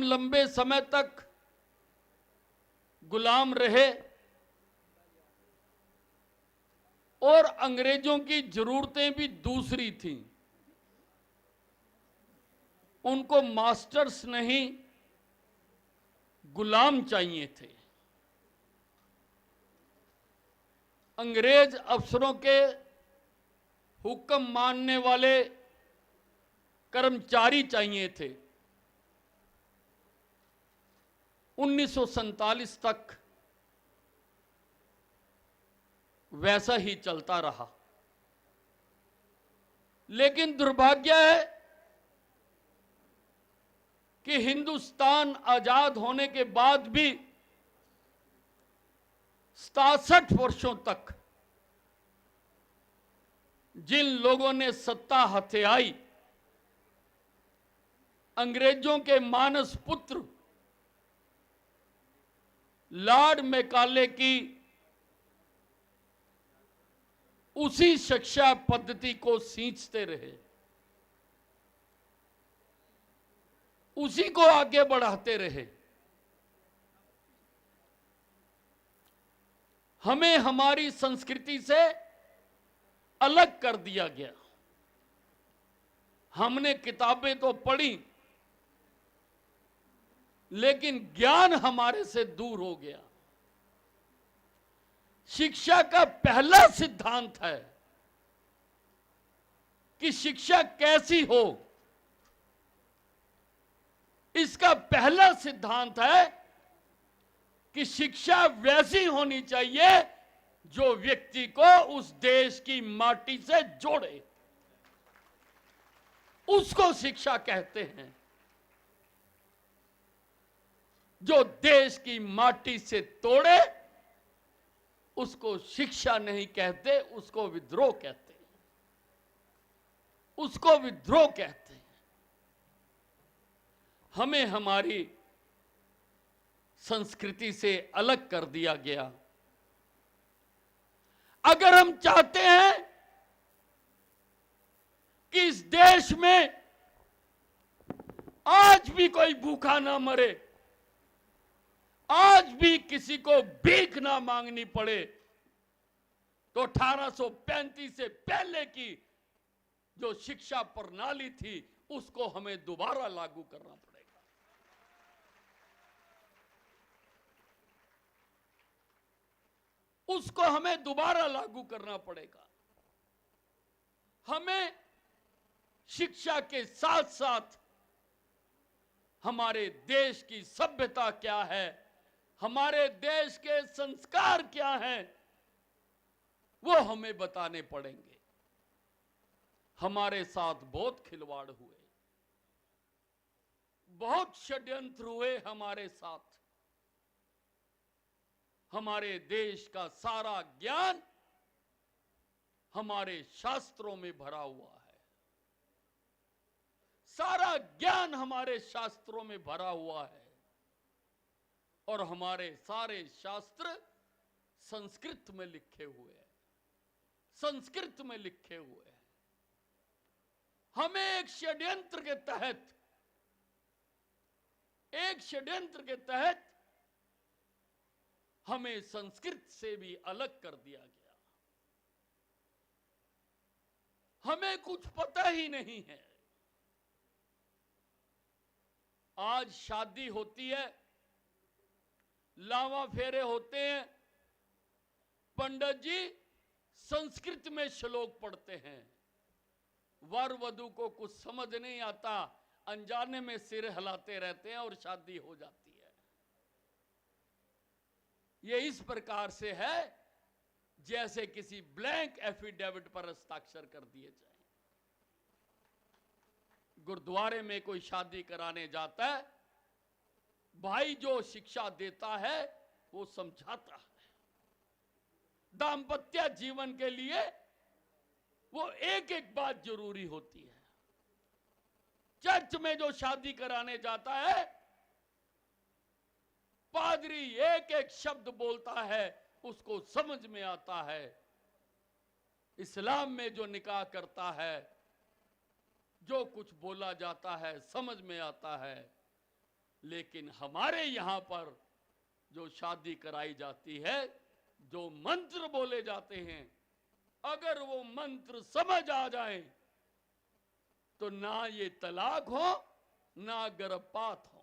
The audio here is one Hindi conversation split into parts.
लंबे समय तक गुलाम रहे और अंग्रेजों की जरूरतें भी दूसरी थीं। उनको मास्टर्स नहीं, गुलाम चाहिए थे। अंग्रेज अफसरों के हुक्म मानने वाले कर्मचारी चाहिए थे। 1947 तक वैसा ही चलता रहा। लेकिन दुर्भाग्य है कि हिंदुस्तान आजाद होने के बाद भी 67 वर्षों तक जिन लोगों ने सत्ता हथियाई, अंग्रेजों के मानस पुत्र लॉर्ड मैकाले की उसी शिक्षा पद्धति को सींचते रहे, उसी को आगे बढ़ाते रहे। हमें हमारी संस्कृति से अलग कर दिया गया। हमने किताबें तो पढ़ी, लेकिन ज्ञान हमारे से दूर हो गया। शिक्षा का पहला सिद्धांत है कि शिक्षा कैसी हो। इसका पहला सिद्धांत है कि शिक्षा वैसी होनी चाहिए जो व्यक्ति को उस देश की माटी से जोड़े। उसको शिक्षा कहते हैं। जो देश की माटी से तोड़े उसको शिक्षा नहीं कहते, उसको विद्रोह कहते हैं। उसको विद्रोह कहते हैं। हमें हमारी संस्कृति से अलग कर दिया गया। अगर हम चाहते हैं कि इस देश में आज भी कोई भूखा ना मरे, आज भी किसी को भीख ना मांगनी पड़े, तो 1835 से पहले की जो शिक्षा प्रणाली थी उसको हमें दोबारा लागू करना पड़ेगा। उसको हमें दोबारा लागू करना पड़ेगा। हमें शिक्षा के साथ साथ हमारे देश की सभ्यता क्या है, हमारे देश के संस्कार क्या हैं, वो हमें बताने पड़ेंगे। हमारे साथ बहुत खिलवाड़ हुए, बहुत षड्यंत्र हुए हमारे साथ। हमारे देश का सारा ज्ञान हमारे शास्त्रों में भरा हुआ है। सारा ज्ञान हमारे शास्त्रों में भरा हुआ है और हमारे सारे शास्त्र संस्कृत में लिखे हुए हैं। संस्कृत में लिखे हुए हैं। हमें एक षड्यंत्र के तहत हमें संस्कृत से भी अलग कर दिया गया। हमें कुछ पता ही नहीं है। आज शादी होती है, लावा फेरे होते हैं, पंडित जी संस्कृत में श्लोक पढ़ते हैं। वर वधू को कुछ समझ नहीं आता, अनजाने में सिर हिलाते रहते हैं और शादी हो जाती है। ये इस प्रकार से है जैसे किसी ब्लैंक एफिडेविट पर हस्ताक्षर कर दिए जाए। गुरुद्वारे में कोई शादी कराने जाता है, भाई जो शिक्षा देता है वो समझाता है। दाम्पत्य जीवन के लिए वो एक एक बात जरूरी होती है। चर्च में जो शादी कराने जाता है, पादरी एक एक शब्द बोलता है, उसको समझ में आता है। इस्लाम में जो निकाह करता है, जो कुछ बोला जाता है समझ में आता है। लेकिन हमारे यहां पर जो शादी कराई जाती है, जो मंत्र बोले जाते हैं, अगर वो मंत्र समझ आ जाए तो ना ये तलाक हो ना गर्भपात हो।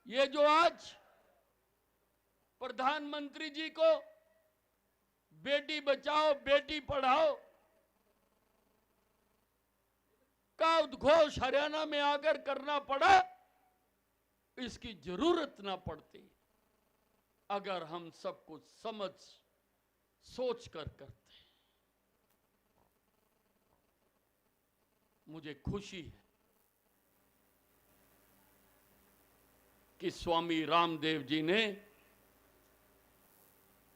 ये जो आज प्रधानमंत्री जी को बेटी बचाओ बेटी पढ़ाओ का उद्घोष हरियाणा में आकर करना पड़ा, इसकी जरूरत ना पड़ती अगर हम सब कुछ समझ सोच कर करते। मुझे खुशी है कि स्वामी रामदेव जी ने,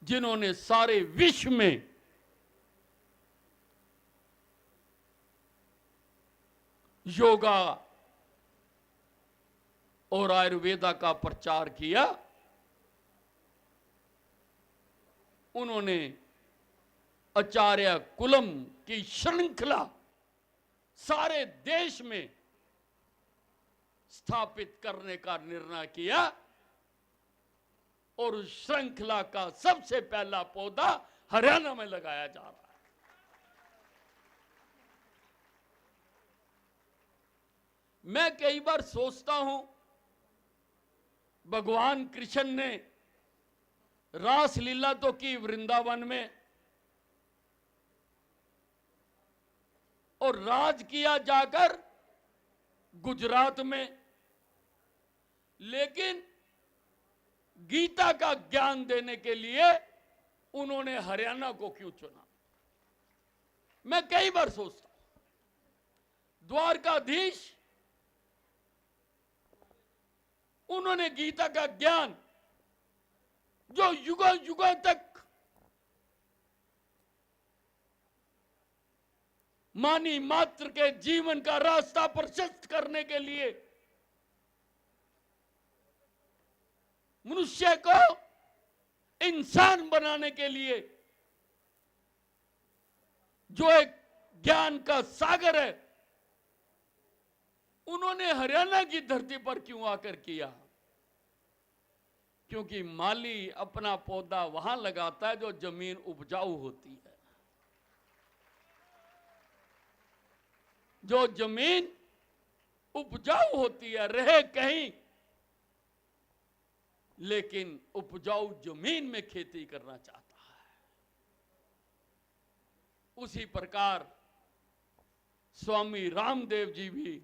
जिन्होंने सारे विश्व में योगा और आयुर्वेदा का प्रचार किया, उन्होंने आचार्य कुलम की श्रृंखला सारे देश में स्थापित करने का निर्णय किया और उस श्रृंखला का सबसे पहला पौधा हरियाणा में लगाया जा रहा है। मैं कई बार सोचता हूं, भगवान कृष्ण ने रास लीला तो की वृंदावन में और राज किया जाकर गुजरात में, लेकिन गीता का ज्ञान देने के लिए उन्होंने हरियाणा को क्यों चुना? मैं कई बार सोचता हूं, द्वारकाधीश उन्होंने गीता का ज्ञान जो युगों युगों तक मानी मात्र के जीवन का रास्ता प्रशस्त करने के लिए, मनुष्य को इंसान बनाने के लिए जो एक ज्ञान का सागर है, उन्होंने हरियाणा की धरती पर क्यों आकर किया? क्योंकि माली अपना पौधा वहां लगाता है जो जमीन उपजाऊ होती है। जो जमीन उपजाऊ होती है, रहे कहीं, लेकिन उपजाऊ जमीन में खेती करना चाहता है। उसी प्रकार स्वामी रामदेव जी भी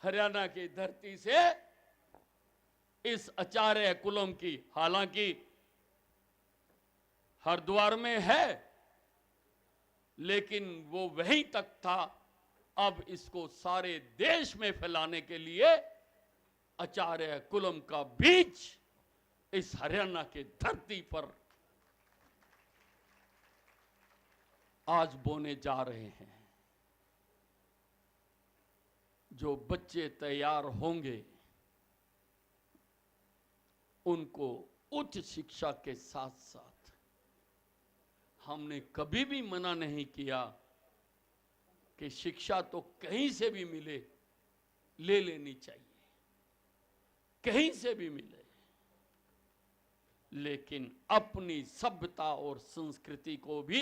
हरियाणा की धरती से इस आचार्य कुलम की, हालांकि हरिद्वार में है, लेकिन वो वहीं तक था। अब इसको सारे देश में फैलाने के लिए आचार्य कुलम का बीज इस हरियाणा के धरती पर आज बोने जा रहे हैं। जो बच्चे तैयार होंगे उनको उच्च शिक्षा के साथ साथ, हमने कभी भी मना नहीं किया कि शिक्षा तो कहीं से भी मिले, ले लेनी चाहिए, कहीं से भी मिले, लेकिन अपनी सभ्यता और संस्कृति को भी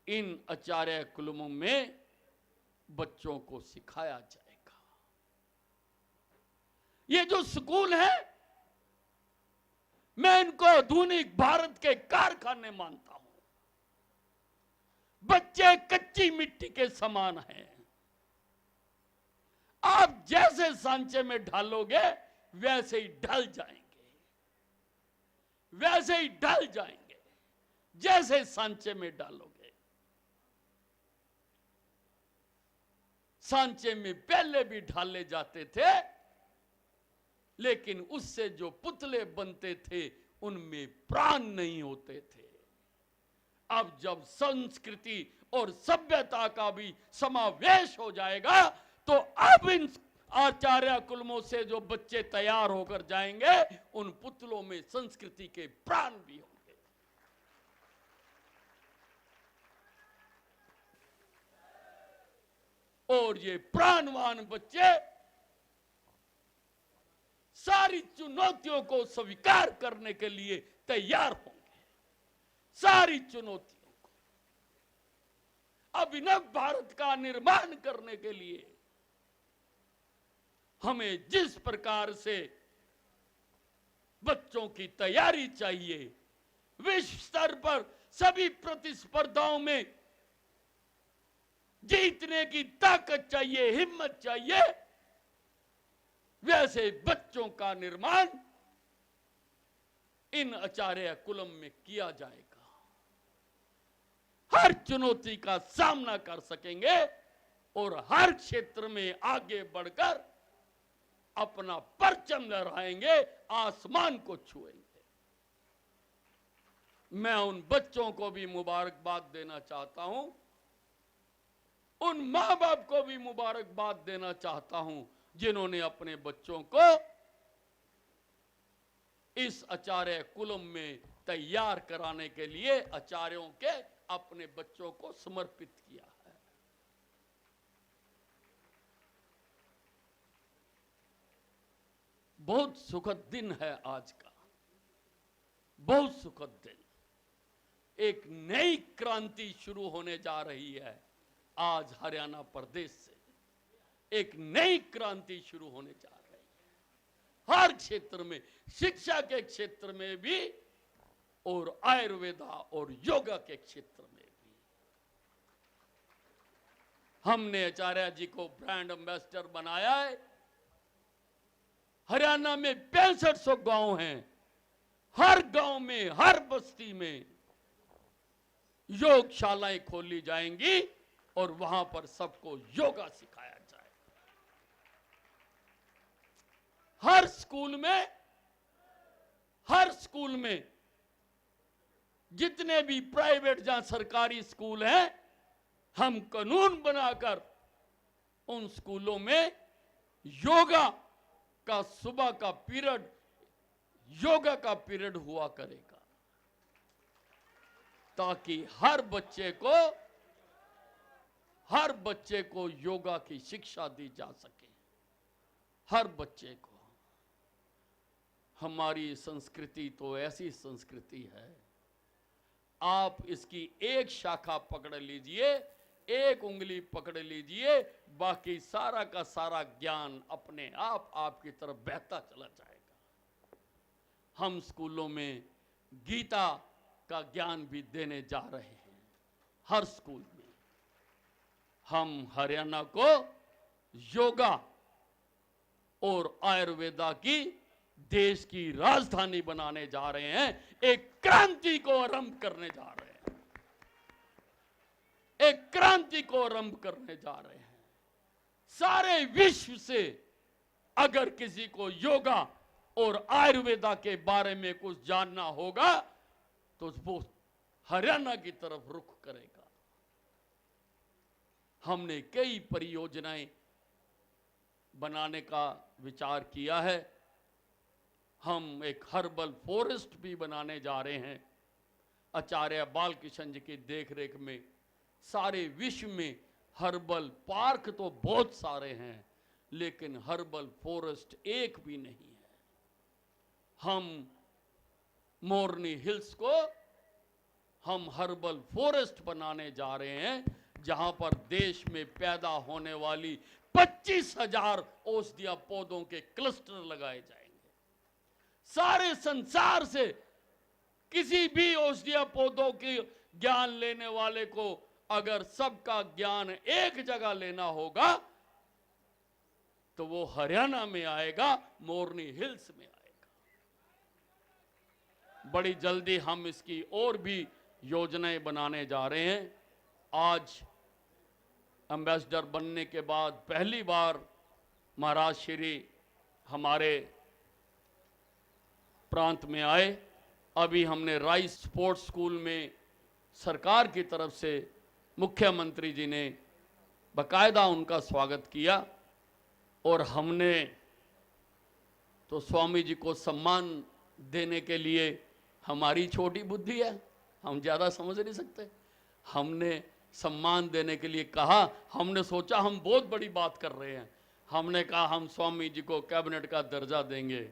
इन आचार्य कुलमों में बच्चों को सिखाया जाएगा। ये जो स्कूल है, मैं इनको आधुनिक भारत के कारखाने मानता हूं। बच्चे कच्ची मिट्टी के समान हैं। आप जैसे सांचे में ढालोगे वैसे ही ढल जाएंगे, वैसे ही ढल जाएंगे जैसे सांचे में डालोगे। सांचे में पहले भी ढाले जाते थे, लेकिन उससे जो पुतले बनते थे उनमें प्राण नहीं होते थे। अब जब संस्कृति और सभ्यता का भी समावेश हो जाएगा तो अब इन आचार्य कुलमों से जो बच्चे तैयार होकर जाएंगे उन पुतलों में संस्कृति के प्राण भी होंगे। और ये प्राणवान बच्चे सारी चुनौतियों को स्वीकार करने के लिए तैयार होंगे। सारी चुनौतियों को, अभिनव भारत का निर्माण करने के लिए हमें जिस प्रकार से बच्चों की तैयारी चाहिए, विश्व स्तर पर सभी प्रतिस्पर्धाओं में जीतने की ताकत चाहिए, हिम्मत चाहिए, वैसे बच्चों का निर्माण इन आचार्य कुलम में किया जाएगा। हर चुनौती का सामना कर सकेंगे और हर क्षेत्र में आगे बढ़कर अपना परचम लहराएंगे, आसमान को छुएंगे। मैं उन बच्चों को भी मुबारकबाद देना चाहता हूं, उन मां बाप को भी मुबारकबाद देना चाहता हूं जिन्होंने अपने बच्चों को इस आचार्य कुलम में तैयार कराने के लिए आचार्यों के अपने बच्चों को समर्पित किया है। बहुत सुखद दिन है आज का, बहुत सुखद दिन। एक नई क्रांति शुरू होने जा रही है आज हरियाणा प्रदेश से। एक नई क्रांति शुरू होने जा रही है हर क्षेत्र में, शिक्षा के क्षेत्र में भी और आयुर्वेदा और योगा के क्षेत्र में भी। हमने आचार्य जी को ब्रांड एम्बेसडर बनाया है। हरियाणा में 6500 गांव हैं। हर गांव में, हर बस्ती में योगशालाएं खोली जाएंगी और वहां पर सबको योगा सिखाया जाए। हर स्कूल में जितने भी प्राइवेट जहां सरकारी स्कूल हैं, हम कानून बनाकर उन स्कूलों में योगा का सुबह का पीरियड, योगा का पीरियड हुआ करेगा, ताकि हर बच्चे को योगा की शिक्षा दी जा सके। हर बच्चे को। हमारी संस्कृति तो ऐसी संस्कृति है, आप इसकी एक शाखा पकड़ लीजिए, एक उंगली पकड़ लीजिए, बाकी सारा का सारा ज्ञान अपने आप आपकी तरफ बहता चला जाएगा। हम स्कूलों में गीता का ज्ञान भी देने जा रहे हैं। हर स्कूल में हम हरियाणा को योगा और आयुर्वेदा की देश की राजधानी बनाने जा रहे हैं। एक क्रांति को आरंभ करने जा रहे हैं। एक क्रांति को आरंभ करने जा रहे हैं। सारे विश्व से अगर किसी को योगा और आयुर्वेदा के बारे में कुछ जानना होगा तो वो हरियाणा की तरफ रुख करेगा। हमने कई परियोजनाएं बनाने का विचार किया है। हम एक हर्बल फॉरेस्ट भी बनाने जा रहे हैं आचार्य बालकिशन जी की देखरेख में। सारे विश्व में हर्बल पार्क तो बहुत सारे हैं, लेकिन हर्बल फॉरेस्ट एक भी नहीं है। हम मोरनी हिल्स को हम हर्बल फॉरेस्ट बनाने जा रहे हैं, जहां पर देश में पैदा होने वाली 25,000 औषधीय पौधों के क्लस्टर लगाए जाएंगे। सारे संसार से किसी भी औषधीय पौधों के ज्ञान लेने वाले को अगर सबका ज्ञान एक जगह लेना होगा तो वो हरियाणा में आएगा, मोरनी हिल्स में आएगा। बड़ी जल्दी हम इसकी और भी योजनाएं बनाने जा रहे हैं। आज एम्बेसडर बनने के बाद पहली बार महाराज श्री हमारे प्रांत में आए। अभी हमने राइस स्पोर्ट्स स्कूल में सरकार की तरफ से मुख्यमंत्री जी ने बकायदा उनका स्वागत किया और हमने तो स्वामी जी को सम्मान देने के लिए, हमारी छोटी बुद्धि है, हम ज़्यादा समझ नहीं सकते, हमने सम्मान देने के लिए कहा। हमने सोचा हम बहुत बड़ी बात कर रहे हैं, हमने कहा हम स्वामी जी को कैबिनेट का दर्जा देंगे।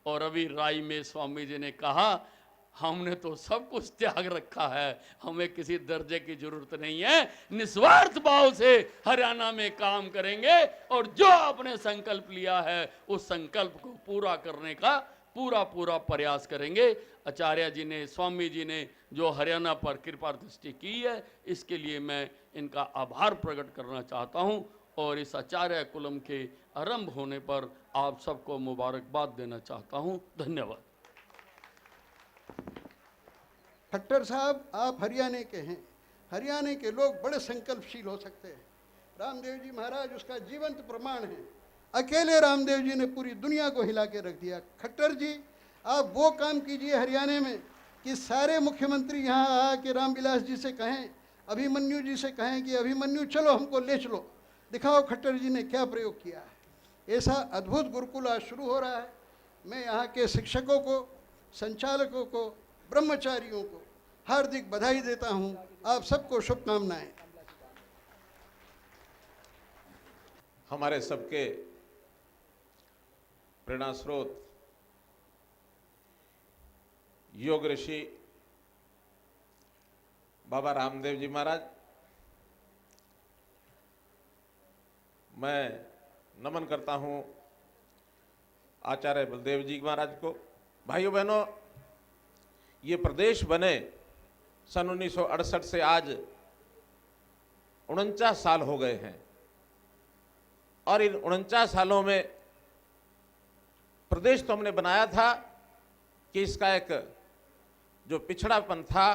और अभी राय में स्वामी जी ने कहा हमने तो सब कुछ त्याग रखा है, हमें किसी दर्जे की जरूरत नहीं है, निस्वार्थ भाव से हरियाणा में काम करेंगे और जो आपने संकल्प लिया है उस संकल्प को पूरा करने का पूरा प्रयास करेंगे। आचार्य जी ने, स्वामी जी ने जो हरियाणा पर कृपा दृष्टि की है, इसके लिए मैं इनका आभार प्रकट करना चाहता हूं और इस आचार्य कुलम के आरंभ होने पर आप सबको मुबारकबाद देना चाहता हूं। धन्यवाद। खट्टर साहब, आप हरियाणा के हैं, हरियाणा के लोग बड़े संकल्पशील हो सकते हैं। रामदेव जी महाराज उसका जीवंत प्रमाण है। अकेले रामदेव जी ने पूरी दुनिया को हिला के रख दिया। खट्टर जी, आप वो काम कीजिए हरियाणा में कि सारे मुख्यमंत्री यहाँ आके रामविलास जी से कहें, अभिमन्यु जी से कहें कि अभिमन्यु चलो हमको ले चलो, दिखाओ खट्टर जी ने क्या प्रयोग किया है। ऐसा अद्भुत गुरुकुल आज शुरू हो रहा है। मैं यहाँ के शिक्षकों को, संचालकों को, ब्रह्मचारियों को हार्दिक बधाई देता हूँ। आप सबको शुभकामनाएं। हमारे सबके प्रेरणा स्रोत योग ऋषि बाबा रामदेव जी महाराज, मैं नमन करता हूं आचार्य बलदेव जी महाराज को। भाइयों बहनों, ये प्रदेश बने सन 1968 से आज 49 साल हो गए हैं और इन 49 सालों में प्रदेश तो हमने बनाया था कि इसका एक जो पिछड़ापन था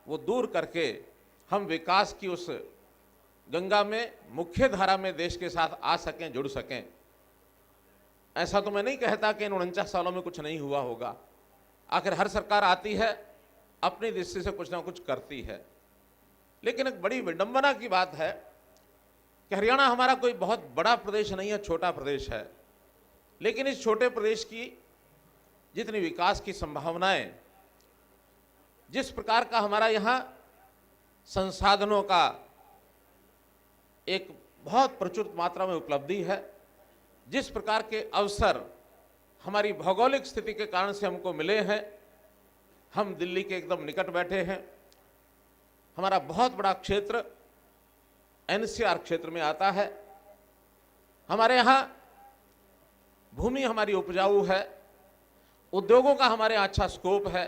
वो दूर करके हम विकास की उस गंगा में, मुख्य धारा में देश के साथ आ सकें, जुड़ सकें। ऐसा तो मैं नहीं कहता कि इन 49 सालों में कुछ नहीं हुआ होगा। आखिर हर सरकार आती है, अपनी दृष्टि से कुछ ना कुछ करती है, लेकिन एक बड़ी विडंबना की बात है कि हरियाणा हमारा कोई बहुत बड़ा प्रदेश नहीं है, छोटा प्रदेश है, लेकिन इस छोटे प्रदेश की जितनी विकास की संभावनाएं, जिस प्रकार का हमारा यहाँ संसाधनों का एक बहुत प्रचुर मात्रा में उपलब्धि है, जिस प्रकार के अवसर हमारी भौगोलिक स्थिति के कारण से हमको मिले हैं, हम दिल्ली के एकदम निकट बैठे हैं, हमारा बहुत बड़ा क्षेत्र एनसीआर क्षेत्र में आता है, हमारे यहाँ भूमि हमारी उपजाऊ है, उद्योगों का हमारे यहाँ अच्छा स्कोप है,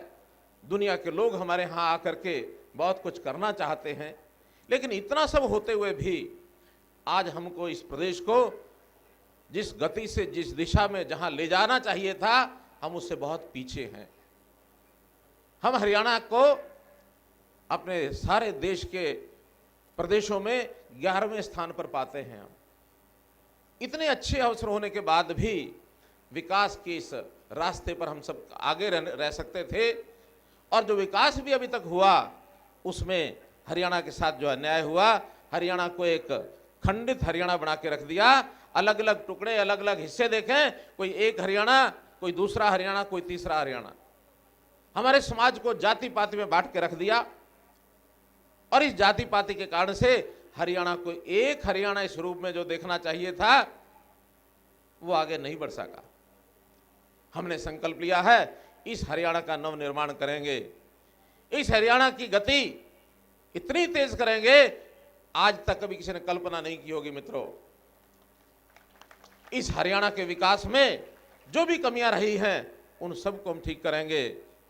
दुनिया के लोग हमारे यहाँ आकर के बहुत कुछ करना चाहते हैं। लेकिन इतना सब होते हुए भी आज हमको इस प्रदेश को जिस गति से, जिस दिशा में जहाँ ले जाना चाहिए था, हम उससे बहुत पीछे हैं। हम हरियाणा को अपने सारे देश के प्रदेशों में 11वें स्थान पर पाते हैं। हम इतने अच्छे अवसर होने के बाद भी विकास के इस रास्ते पर हम सब आगे रह सकते थे, और जो विकास भी अभी तक हुआ उसमें हरियाणा के साथ जो अन्याय हुआ, हरियाणा को एक खंडित हरियाणा बना के रख दिया। अलग अलग टुकड़े, अलग अलग हिस्से देखें, कोई एक हरियाणा, कोई दूसरा हरियाणा, कोई तीसरा हरियाणा। हमारे समाज को जाति पाति में बांट के रख दिया, और इस जाति पाति के कारण से हरियाणा को एक हरियाणा इस रूप में जो देखना चाहिए था वो आगे नहीं बढ़ सका। हमने संकल्प लिया है इस हरियाणा का नव निर्माण करेंगे, इस हरियाणा की गति इतनी तेज करेंगे आज तक कभी किसी ने कल्पना नहीं की होगी। मित्रों, इस हरियाणा के विकास में जो भी कमियां रही हैं उन सबको हम ठीक करेंगे।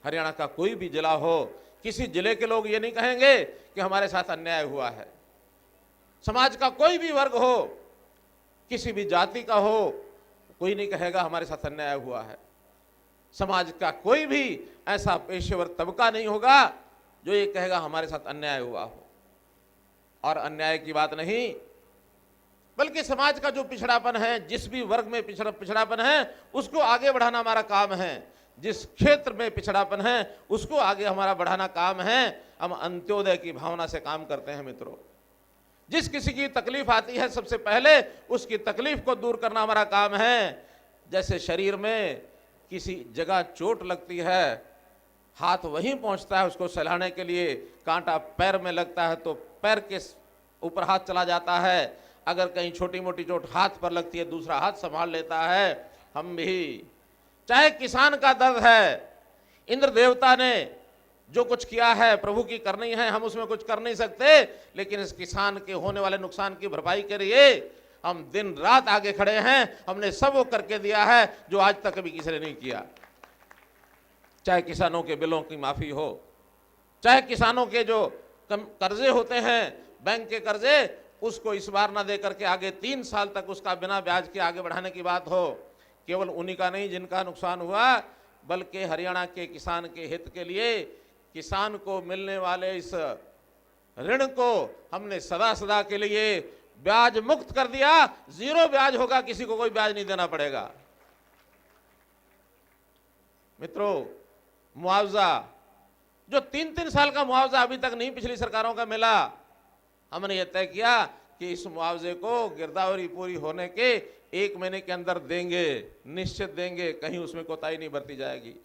हरियाणा का कोई भी जिला हो, किसी जिले के लोग ये नहीं कहेंगे कि हमारे साथ अन्याय हुआ है। समाज का कोई भी वर्ग हो, किसी भी जाति का हो, कोई नहीं कहेगा हमारे साथ अन्याय हुआ है। समाज का कोई भी ऐसा पेशेवर तबका नहीं होगा जो ये कहेगा हमारे साथ अन्याय हुआ हो। और अन्याय की बात नहीं, बल्कि समाज का जो पिछड़ापन है, जिस भी वर्ग में पिछड़ापन है, उसको आगे बढ़ाना हमारा काम है। जिस क्षेत्र में पिछड़ापन है उसको आगे हमारा बढ़ाना काम है। हम अंत्योदय की भावना से काम करते हैं। मित्रों, जिस किसी की तकलीफ आती है सबसे पहले उसकी तकलीफ को दूर करना हमारा काम है। जैसे शरीर में किसी जगह चोट लगती है, हाथ वहीं पहुंचता है उसको सहलाने के लिए, कांटा पैर में लगता है तो पैर के ऊपर हाथ चला जाता है, अगर कहीं छोटी मोटी चोट हाथ पर लगती है दूसरा हाथ संभाल लेता है। हम भी, चाहे किसान का दर्द है, इंद्र देवता ने जो कुछ किया है प्रभु की करनी है, हम उसमें कुछ कर नहीं सकते, लेकिन इस किसान के होने वाले नुकसान की भरपाई के लिए हम दिन रात आगे खड़े हैं। हमने सब वो करके दिया है जो आज तक कभी किसी ने नहीं किया। चाहे किसानों के बिलों की माफी हो, चाहे किसानों के जो कर्जे होते हैं बैंक के कर्जे, उसको इस बार ना दे करके आगे 3 साल तक उसका बिना ब्याज के आगे बढ़ाने की बात हो। केवल उन्हीं का नहीं जिनका नुकसान हुआ, बल्कि हरियाणा के किसान के हित के लिए किसान को मिलने वाले इस ऋण को हमने सदा सदा के लिए ब्याज मुक्त कर दिया। 0 ब्याज होगा, किसी को कोई ब्याज नहीं देना पड़ेगा। मित्रों, मुआवजा जो 3-3 साल का मुआवजा अभी तक नहीं पिछली सरकारों का मिला, हमने ये तय किया कि इस मुआवजे को गिरदावरी पूरी होने के 1 महीने के अंदर देंगे, निश्चित देंगे, कहीं उसमें कोताही नहीं बरती जाएगी।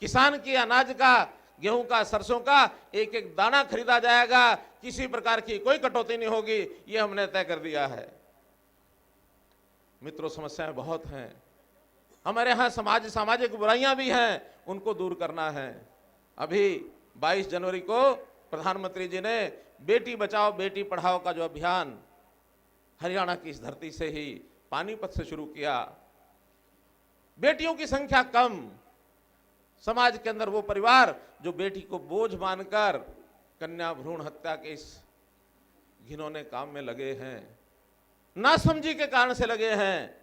किसान की अनाज का, गेहूं का, सरसों का एक एक दाना खरीदा जाएगा, किसी प्रकार की कोई कटौती नहीं होगी, ये हमने तय कर दिया है। मित्रों, समस्याएं बहुत हैं हमारे यहाँ, सामाजिक बुराइयां भी हैं, उनको दूर करना है। अभी 22 जनवरी को प्रधानमंत्री जी ने बेटी बचाओ बेटी पढ़ाओ का जो अभियान हरियाणा की इस धरती से ही पानीपत से शुरू किया। बेटियों की संख्या कम, समाज के अंदर वो परिवार जो बेटी को बोझ मानकर कन्या भ्रूण हत्या के इस घिनौने काम में लगे हैं, नासमझी के कारण से लगे हैं,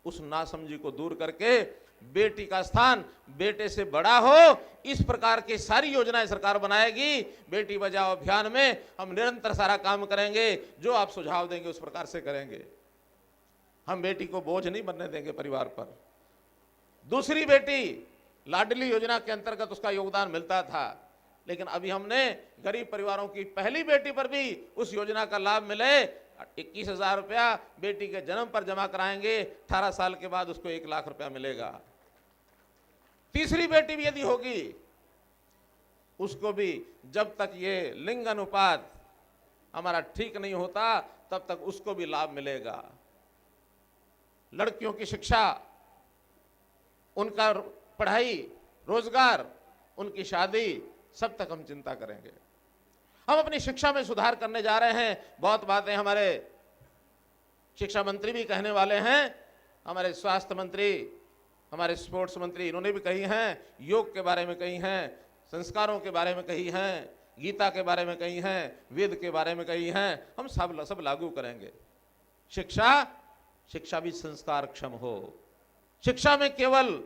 उस नासमझी को दूर करके बेटी का स्थान बेटे से बड़ा हो, इस प्रकार की सारी योजनाएं सरकार बनाएगी। बेटी बचाओ अभियान में हम निरंतर सारा काम करेंगे, जो आप सुझाव देंगे उस प्रकार से करेंगे। हम बेटी को बोझ नहीं बनने देंगे परिवार पर। दूसरी बेटी लाडली योजना के अंतर्गत उसका योगदान मिलता था, लेकिन अभी हमने गरीब परिवारों की पहली बेटी पर भी उस योजना का लाभ मिले। 21,000 रुपया बेटी के जन्म पर जमा कराएंगे, 18 साल के बाद उसको 1 लाख रुपया मिलेगा। तीसरी बेटी भी यदि होगी, उसको भी जब तक ये लिंग अनुपात हमारा ठीक नहीं होता, तब तक उसको भी लाभ मिलेगा। लड़कियों की शिक्षा, उनका पढ़ाई, रोजगार, उनकी शादी, सब तक हम चिंता करेंगे। हम अपनी शिक्षा में सुधार करने जा रहे हैं। बहुत बातें हमारे शिक्षा मंत्री भी कहने वाले हैं, हमारे स्वास्थ्य मंत्री, हमारे स्पोर्ट्स मंत्री, इन्होंने भी कही हैं, योग के बारे में कही हैं, संस्कारों के बारे में कही हैं, गीता के बारे में कही हैं, वेद के बारे में कही हैं। हम सब लागू करेंगे। शिक्षा भी संस्कार क्षम हो। शिक्षा में केवल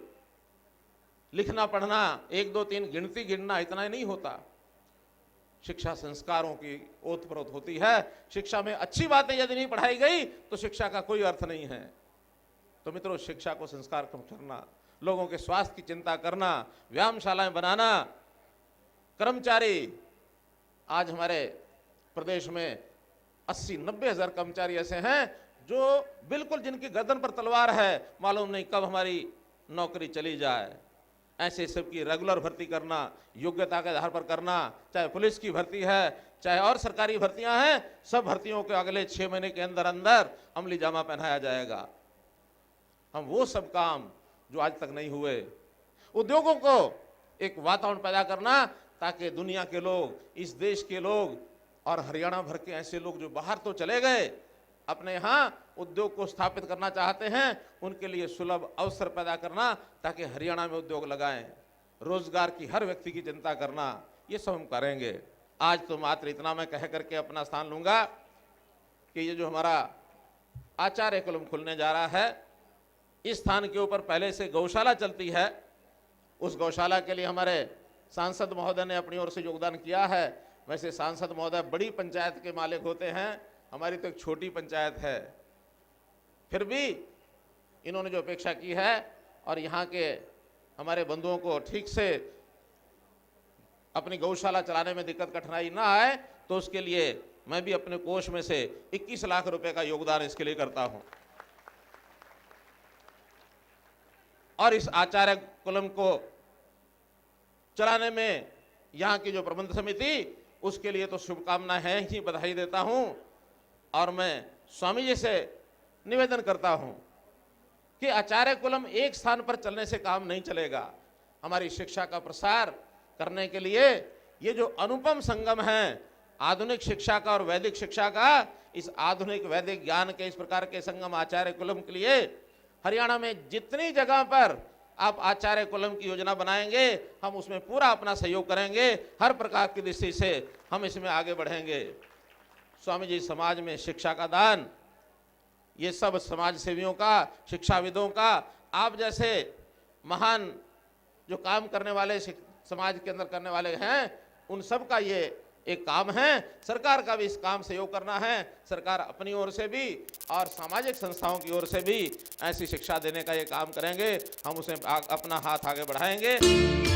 लिखना पढ़ना, 1 2 3 गिनती गिनना, इतना ही नहीं होता। शिक्षा संस्कारों की ओतप्रोत होती है। शिक्षा में अच्छी बातें यदि नहीं पढ़ाई गई तो शिक्षा का कोई अर्थ नहीं है। तो मित्रों, शिक्षा को संस्कार कम करना, लोगों के स्वास्थ्य की चिंता करना, व्यायामशालाएं बनाना, कर्मचारी, आज हमारे प्रदेश में 80-90 हजार कर्मचारी ऐसे हैं जो बिल्कुल जिनकी गर्दन पर तलवार है, मालूम नहीं कब हमारी नौकरी चली जाए। ऐसे सबकी रेगुलर भर्ती करना, योग्यता के आधार पर करना, चाहे पुलिस की भर्ती है, चाहे और सरकारी भर्तियां हैं, सब भर्तियों के अगले 6 महीने के अंदर अंदर अमली जामा पहनाया जाएगा। हम वो सब काम जो आज तक नहीं हुए, उद्योगों को एक वातावरण पैदा करना, ताकि दुनिया के लोग, इस देश के लोग और हरियाणा भर के ऐसे लोग जो बाहर तो चले गए, अपने यहाँ उद्योग को स्थापित करना चाहते हैं, उनके लिए सुलभ अवसर पैदा करना, ताकि हरियाणा में उद्योग लगाएं, रोजगार की हर व्यक्ति की चिंता करना, ये सब हम करेंगे। आज तो मात्र इतना मैं कह करके अपना स्थान लूंगा कि ये जो हमारा आचार्य कुलम खुलने जा रहा है, इस स्थान के ऊपर पहले से गौशाला चलती है। उस गौशाला के लिए हमारे सांसद महोदय ने अपनी ओर से योगदान किया है। वैसे सांसद महोदय बड़ी पंचायत के मालिक होते हैं, हमारी तो एक छोटी पंचायत है, फिर भी इन्होंने जो अपेक्षा की है और यहाँ के हमारे बंधुओं को ठीक से अपनी गौशाला चलाने में दिक्कत कठिनाई ना आए, तो उसके लिए मैं भी अपने कोष में से 21 लाख रुपए का योगदान इसके लिए करता हूं। और इस आचार्य कुलम को चलाने में यहाँ की जो प्रबंध समिति, उसके लिए तो शुभकामनाएं हैं ही, बधाई देता हूं। और मैं स्वामी जी से निवेदन करता हूं कि आचार्य कुलम एक स्थान पर चलने से काम नहीं चलेगा। हमारी शिक्षा का प्रसार करने के लिए ये जो अनुपम संगम है आधुनिक शिक्षा का और वैदिक शिक्षा का, इस आधुनिक वैदिक ज्ञान के इस प्रकार के संगम आचार्य कुलम के लिए हरियाणा में जितनी जगह पर आप आचार्य कुलम की योजना बनाएंगे, हम उसमें पूरा अपना सहयोग करेंगे। हर प्रकार की दृष्टि से हम इसमें आगे बढ़ेंगे। स्वामी जी समाज में शिक्षा का दान, ये सब समाज सेवियों का, शिक्षाविदों का, आप जैसे महान जो काम करने वाले समाज के अंदर करने वाले हैं, उन सब का ये एक काम है। सरकार का भी इस काम सहयोग करना है। सरकार अपनी ओर से भी और सामाजिक संस्थाओं की ओर से भी ऐसी शिक्षा देने का ये काम करेंगे। हम उसे अपना हाथ आगे बढ़ाएंगे।